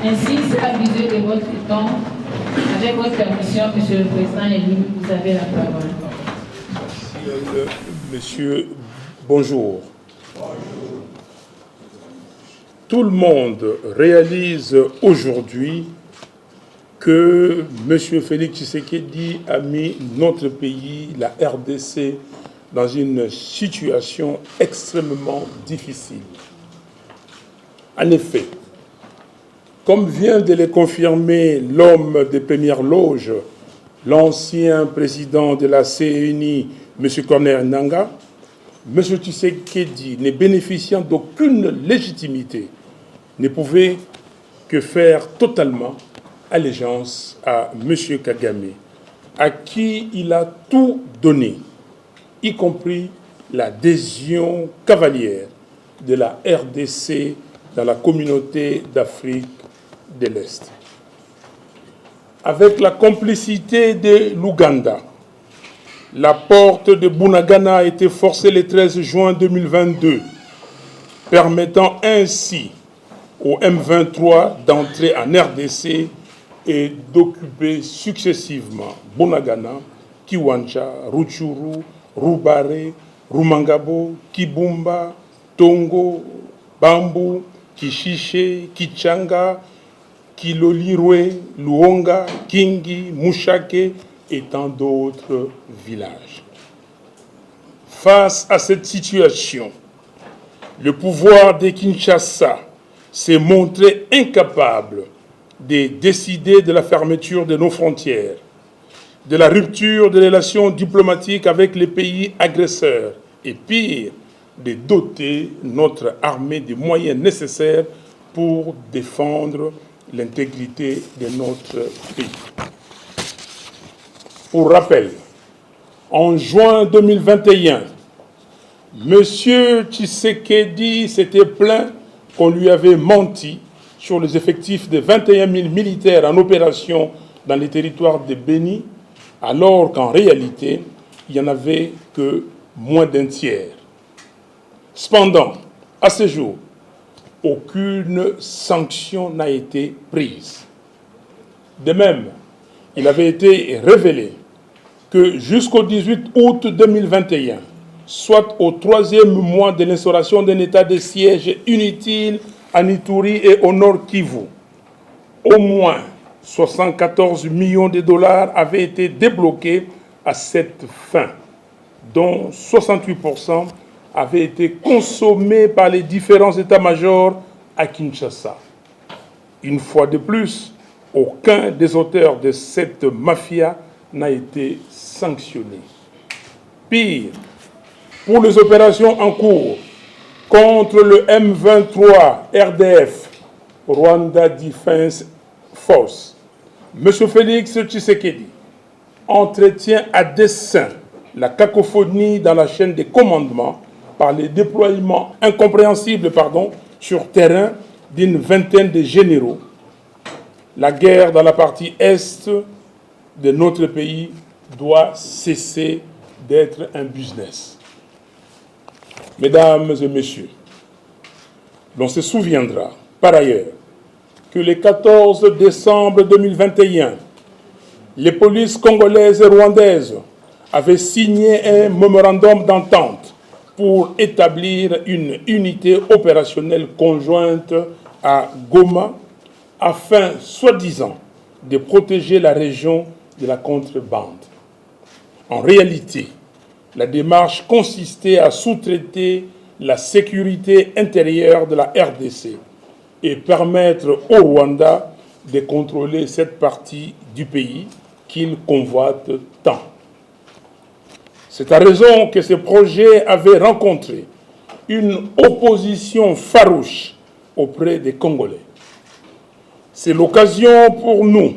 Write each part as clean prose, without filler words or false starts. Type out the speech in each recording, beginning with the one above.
Ainsi, c'est abusé de votre temps. Avec votre permission, Monsieur le Président élu, vous avez la parole. Monsieur, bonjour. Tout le monde réalise aujourd'hui que M. Félix Tshisekedi a mis notre pays, la RDC, dans une situation extrêmement difficile. En effet, comme vient de le confirmer l'homme des premières loges, l'ancien président de la CENI, M. Corneille Nangaa, M. Tshisekedi, ne bénéficiant d'aucune légitimité, ne pouvait que faire totalement allégeance à M. Kagame, à qui il a tout donné, y compris l'adhésion cavalière de la RDC dans la communauté d'Afrique de l'Est. Avec la complicité de l'Ouganda, la porte de Bunagana a été forcée le 13 juin 2022, permettant ainsi au M23 d'entrer en RDC et d'occuper successivement Bunagana, Kiwanja, Rutshuru, Rubare, Rumangabo, Kibumba, Tongo, Bambu, Kishishe, Kichanga, Kilolirwe, Luonga, Kingi, Mushake et tant d'autres villages. Face à cette situation, le pouvoir de Kinshasa s'est montré incapable de décider de la fermeture de nos frontières, de la rupture des relations diplomatiques avec les pays agresseurs et pire, de doter notre armée des moyens nécessaires pour défendre l'intégrité de notre pays. Pour rappel, en juin 2021, M. Tshisekedi s'était plaint qu'on lui avait menti sur les effectifs de 21 000 militaires en opération dans les territoires de Béni, alors qu'en réalité, il n'y en avait que moins d'un tiers. Cependant, à ce jour, aucune sanction n'a été prise. De même, il avait été révélé que jusqu'au 18 août 2021, soit au 3e mois de l'instauration d'un état de siège inutile en Ituri et au Nord Kivu, au moins 74 millions de dollars avaient été débloqués à cette fin, dont 68% avaient été consommés par les différents états-majors à Kinshasa. Une fois de plus, aucun des auteurs de cette mafia n'a été sanctionné. Pire, pour les opérations en cours contre le M23 RDF, Rwanda Defense Force, M. Félix Tshisekedi entretient à dessein la cacophonie dans la chaîne des commandements par les déploiements incompréhensibles sur terrain d'une vingtaine de généraux. La guerre dans la partie est de notre pays doit cesser d'être un business. Mesdames et messieurs, l'on se souviendra par ailleurs que le 14 décembre 2021, les polices congolaises et rwandaises avaient signé un mémorandum d'entente pour établir une unité opérationnelle conjointe à Goma afin, soi-disant, de protéger la région de la contrebande. En réalité, la démarche consistait à sous-traiter la sécurité intérieure de la RDC et permettre au Rwanda de contrôler cette partie du pays qu'il convoite tant. C'est à raison que ce projet avait rencontré une opposition farouche auprès des Congolais. C'est l'occasion pour nous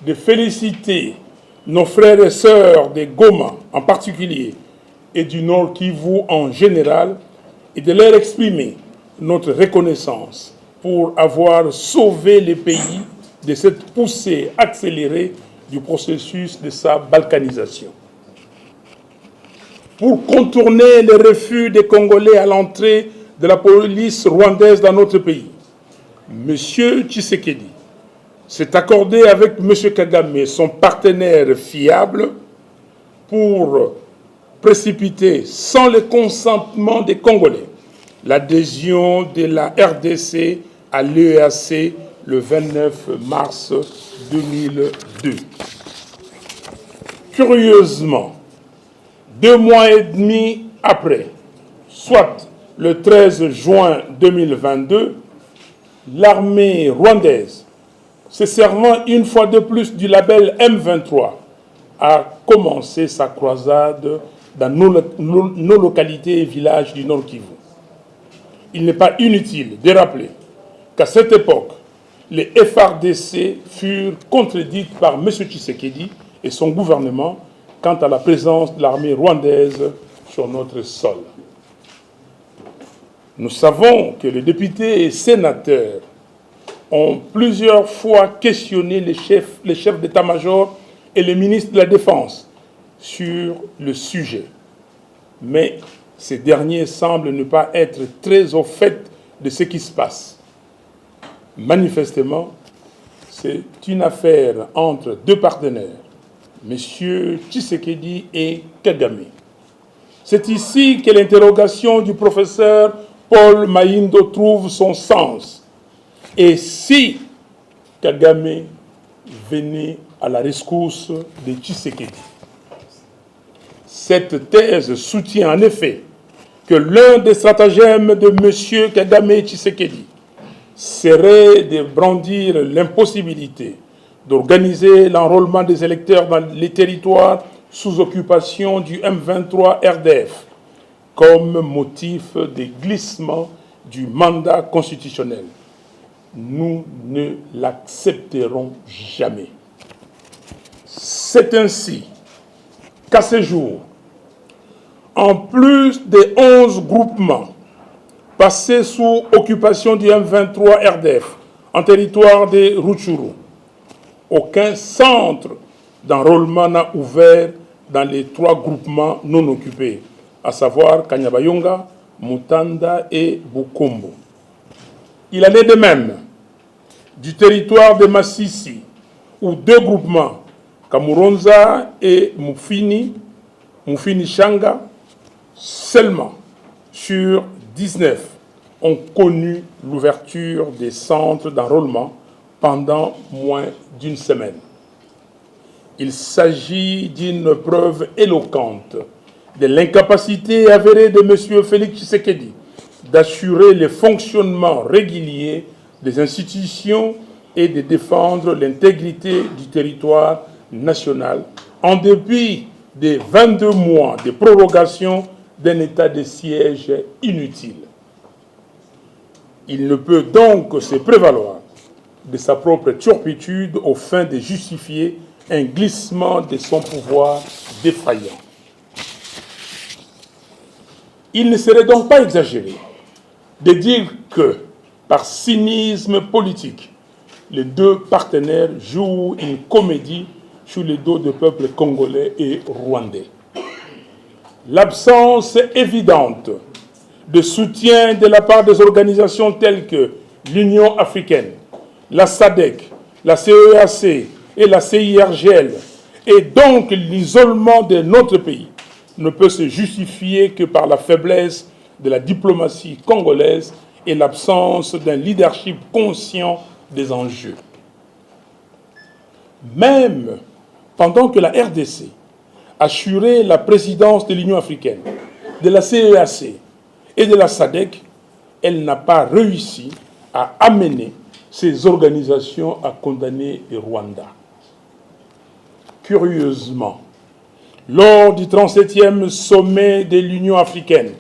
de féliciter nos frères et sœurs de Goma en particulier et du Nord Kivu en général et de leur exprimer notre reconnaissance pour avoir sauvé le pays de cette poussée accélérée du processus de sa balkanisation. Pour contourner le refus des Congolais à l'entrée de la police rwandaise dans notre pays, M. Tshisekedi s'est accordé avec M. Kagame, son partenaire fiable, pour précipiter, sans le consentement des Congolais, l'adhésion de la RDC à l'EAC le 29 mars 2002. Curieusement, 2 mois et demi après, soit le 13 juin 2022, l'armée rwandaise, se servant une fois de plus du label M23, a commencé sa croisade dans nos localités et villages du Nord Kivu. Il n'est pas inutile de rappeler qu'à cette époque, les FARDC furent contredites par M. Tshisekedi et son gouvernement quant à la présence de l'armée rwandaise sur notre sol. Nous savons que les députés et sénateurs ont plusieurs fois questionné les chefs d'état-major et les ministres de la Défense sur le sujet. Mais ces derniers semblent ne pas être très au fait de ce qui se passe. Manifestement, c'est une affaire entre 2 partenaires, M. Tshisekedi et Kagame. C'est ici que l'interrogation du professeur Paul Mahindo trouve son sens. Et si Kagame venait à la rescousse de Tshisekedi? Cette thèse soutient en effet que l'un des stratagèmes de M. Kagame et Tshisekedi serait de brandir l'impossibilité d'organiser l'enrôlement des électeurs dans les territoires sous occupation du M23 RDF comme motif de glissement du mandat constitutionnel. Nous ne l'accepterons jamais. C'est ainsi qu'à ce jour, en plus des 11 groupements passés sous occupation du M23 RDF en territoire de Rutshuru, aucun centre d'enrôlement n'a ouvert dans les 3 groupements non occupés, à savoir Kanyabayonga, Mutanda et Bukombo. Il en est de même du territoire de Massissi, où 2 groupements, Kamuronza et Mufini Shanga, seulement sur 19, ont connu l'ouverture des centres d'enrôlement pendant moins d'1 semaine. Il s'agit d'une preuve éloquente de l'incapacité avérée de M. Félix Tshisekedi d'assurer le fonctionnement régulier des institutions et de défendre l'intégrité du territoire national en dépit des 22 mois de prorogation d'un état de siège inutile. Il ne peut donc se prévaloir de sa propre turpitude aux fins de justifier un glissement de son pouvoir défaillant. Il ne serait donc pas exagéré de dire que, par cynisme politique, les 2 partenaires jouent une comédie sur le dos du peuple congolais et rwandais. L'absence évidente de soutien de la part des organisations telles que l'Union africaine, la SADC, la CEAC et la CIRGL, et donc l'isolement de notre pays, ne peut se justifier que par la faiblesse de la diplomatie congolaise et l'absence d'un leadership conscient des enjeux. Même pendant que la RDC assurait la présidence de l'Union africaine, de la CEAC et de la SADC, elle n'a pas réussi à amener ces organisations à condamner le Rwanda. Curieusement, lors du 37e sommet de l'Union africaine,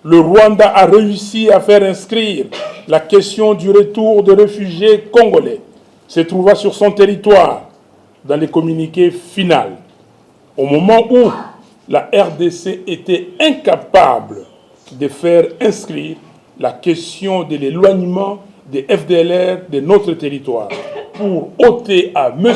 le Rwanda a réussi à faire inscrire la question du retour de réfugiés congolais se trouvant sur son territoire dans les communiqués finaux, au moment où la RDC était incapable de faire inscrire la question de l'éloignement des FDLR de notre territoire pour ôter à M.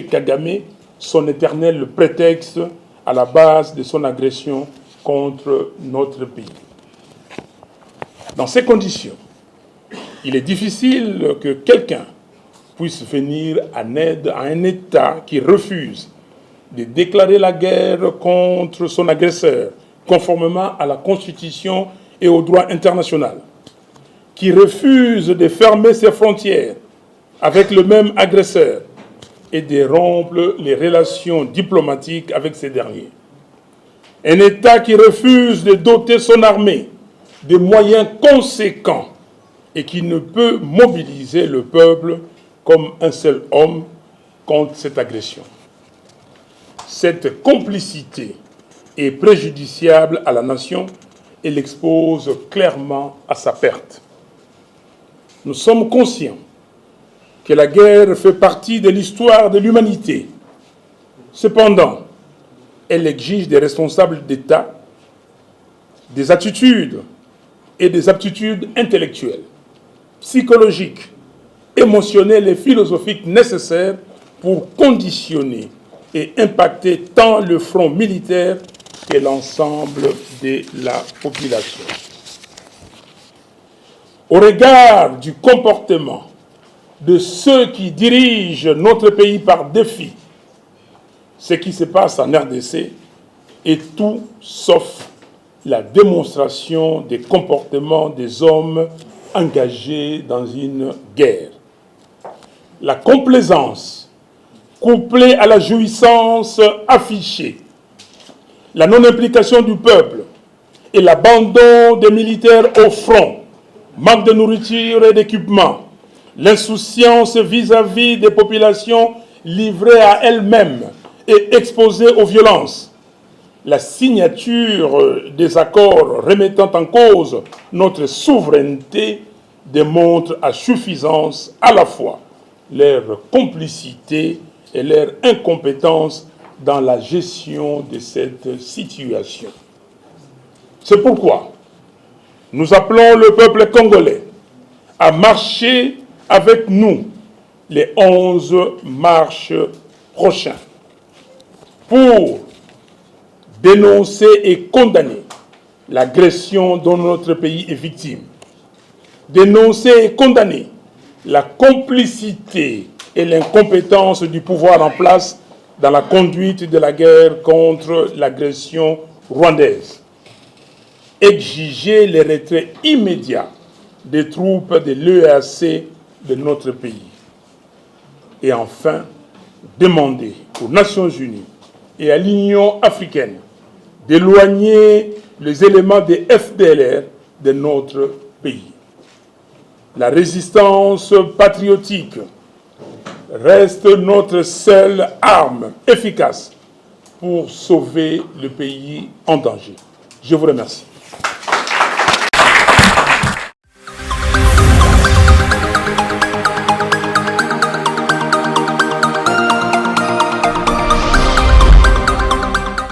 Kagame son éternel prétexte à la base de son agression contre notre pays. Dans ces conditions, Il est difficile que quelqu'un puisse venir en aide à un État qui refuse de déclarer la guerre contre son agresseur, conformément à la Constitution et au droit international, qui refuse de fermer ses frontières avec le même agresseur et de rompre les relations diplomatiques avec ces derniers. Un État qui refuse de doter son armée de moyens conséquents et qui ne peut mobiliser le peuple comme un seul homme contre cette agression. Cette complicité est préjudiciable à la nation et l'expose clairement à sa perte. Nous sommes conscients que la guerre fait partie de l'histoire de l'humanité. Cependant, elle exige des responsables d'État des attitudes et des aptitudes intellectuelles, psychologiques, émotionnelles et philosophiques nécessaires pour conditionner et impacter tant le front militaire que l'ensemble de la population. Au regard du comportement de ceux qui dirigent notre pays par défi, ce qui se passe en RDC est tout sauf la démonstration des comportements des hommes engagés dans une guerre. La complaisance, couplée à la jouissance affichée, la non-implication du peuple et l'abandon des militaires au front, manque de nourriture et d'équipement, l'insouciance vis-à-vis des populations livrées à elles-mêmes et exposées aux violences, la signature des accords remettant en cause notre souveraineté démontre à suffisance à la fois leur complicité et leur incompétence dans la gestion de cette situation. C'est pourquoi nous appelons le peuple congolais à marcher avec nous les 11 mars prochains pour dénoncer et condamner l'agression dont notre pays est victime, dénoncer et condamner la complicité et l'incompétence du pouvoir en place dans la conduite de la guerre contre l'agression rwandaise, exiger le retrait immédiat des troupes de l'EAC de notre pays et enfin demander aux Nations Unies et à l'Union africaine d'éloigner les éléments des FDLR de notre pays. La résistance patriotique reste notre seule arme efficace pour sauver le pays en danger. Je vous remercie.